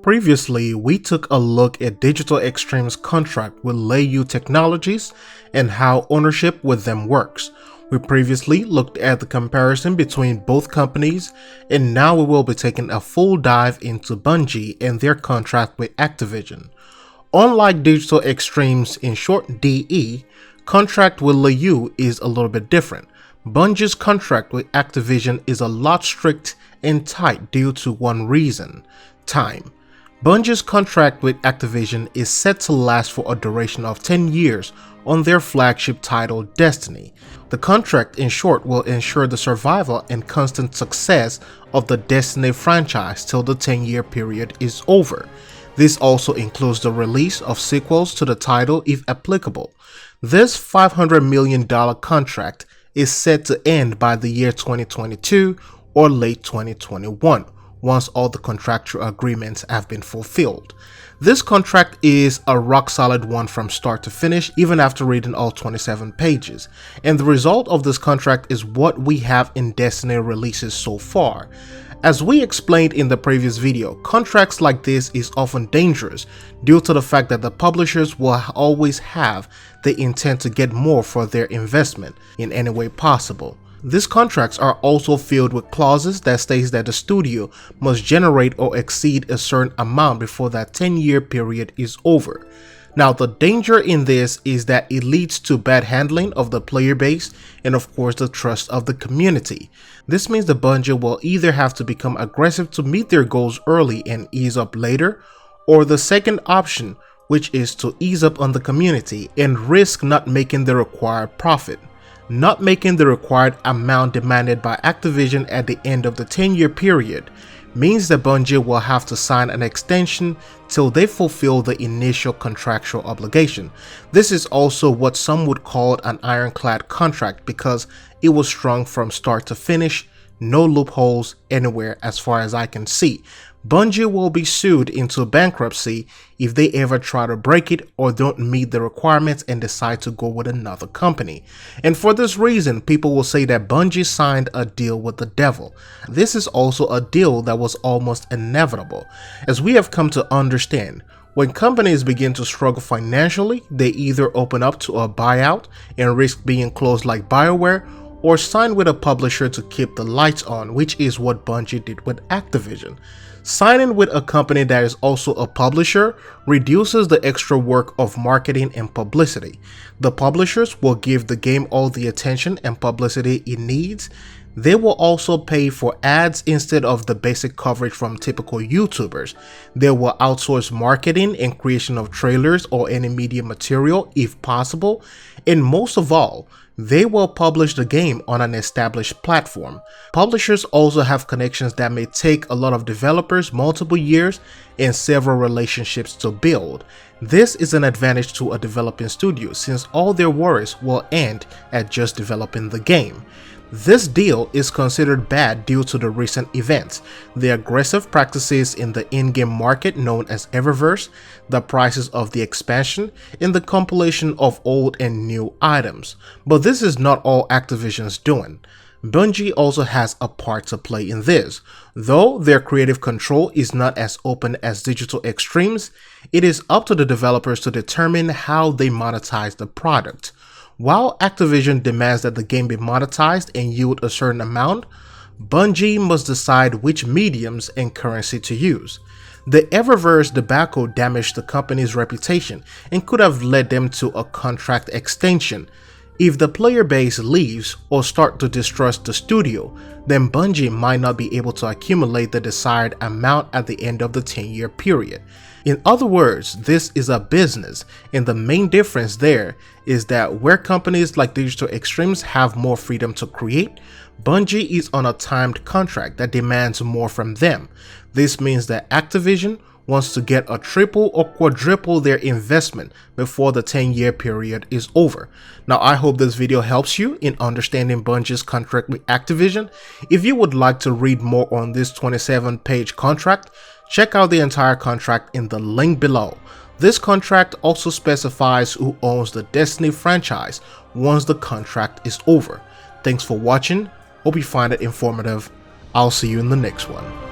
Previously, we took a look at Digital Extreme's contract with Leyou Technologies and how ownership with them works. We previously looked at the comparison between both companies, and now we will be taking a full dive into Bungie and their contract with Activision. Unlike Digital Extreme's, in short DE, contract with Leyou is a little bit different. Bungie's contract with Activision is a lot strict and tight due to one reason: time. Bungie's contract with Activision is set to last for a duration of 10 years on their flagship title Destiny. The contract, in short, will ensure the survival and constant success of the Destiny franchise till the 10-year period is over. This also includes the release of sequels to the title if applicable. This $500 million contract is set to end by the year 2022 or late 2021. Once all the contractual agreements have been fulfilled. This contract is a rock-solid one from start to finish, even after reading all 27 pages, and the result of this contract is what we have in Destiny releases so far. As we explained in the previous video, contracts like this is often dangerous due to the fact that the publishers will always have the intent to get more for their investment in any way possible. These contracts are also filled with clauses that states that the studio must generate or exceed a certain amount before that 10-year period is over. Now, the danger in this is that it leads to bad handling of the player base and of course the trust of the community. This means the Bungie will either have to become aggressive to meet their goals early and ease up later, or the second option, which is to ease up on the community and risk not making the required profit. Not making the required amount demanded by Activision at the end of the 10-year period means that Bungie will have to sign an extension till they fulfill the initial contractual obligation. This is also what some would call an ironclad contract because it was strong from start to finish, no loopholes anywhere as far as I can see. Bungie will be sued into bankruptcy if they ever try to break it or don't meet the requirements and decide to go with another company. And for this reason, people will say that Bungie signed a deal with the devil. This is also a deal that was almost inevitable, as we have come to understand. When companies begin to struggle financially, they either open up to a buyout and risk being closed like BioWare, or sign with a publisher to keep the lights on, which is what Bungie did with Activision. Signing with a company that is also a publisher reduces the extra work of marketing and publicity. The publishers will give the game all the attention and publicity it needs. They will also pay for ads instead of the basic coverage from typical YouTubers. They will outsource marketing and creation of trailers or any media material if possible, and most of all, they will publish the game on an established platform. Publishers also have connections that may take a lot of developers multiple years and several relationships to build. This is an advantage to a developing studio since all their worries will end at just developing the game. This deal is considered bad due to the recent events, the aggressive practices in the in-game market known as Eververse, the prices of the expansion, and the compilation of old and new items. But this is not all Activision's doing. Bungie also has a part to play in this. Though their creative control is not as open as Digital Extreme's, it is up to the developers to determine how they monetize the product. While Activision demands that the game be monetized and yield a certain amount, Bungie must decide which mediums and currency to use. The Eververse debacle damaged the company's reputation and could have led them to a contract extension. If the player base leaves or start to distrust the studio, then Bungie might not be able to accumulate the desired amount at the end of the 10-year period. In other words, this is a business, and the main difference there is that where companies like Digital Extremes have more freedom to create, Bungie is on a timed contract that demands more from them. This means that Activision wants to get a triple or quadruple their investment before the 10-year period is over. Now, I hope this video helps you in understanding Bungie's contract with Activision. If you would like to read more on this 27-page contract, check out the entire contract in the link below. This contract also specifies who owns the Destiny franchise once the contract is over. Thanks for watching. Hope you find it informative. I'll see you in the next one.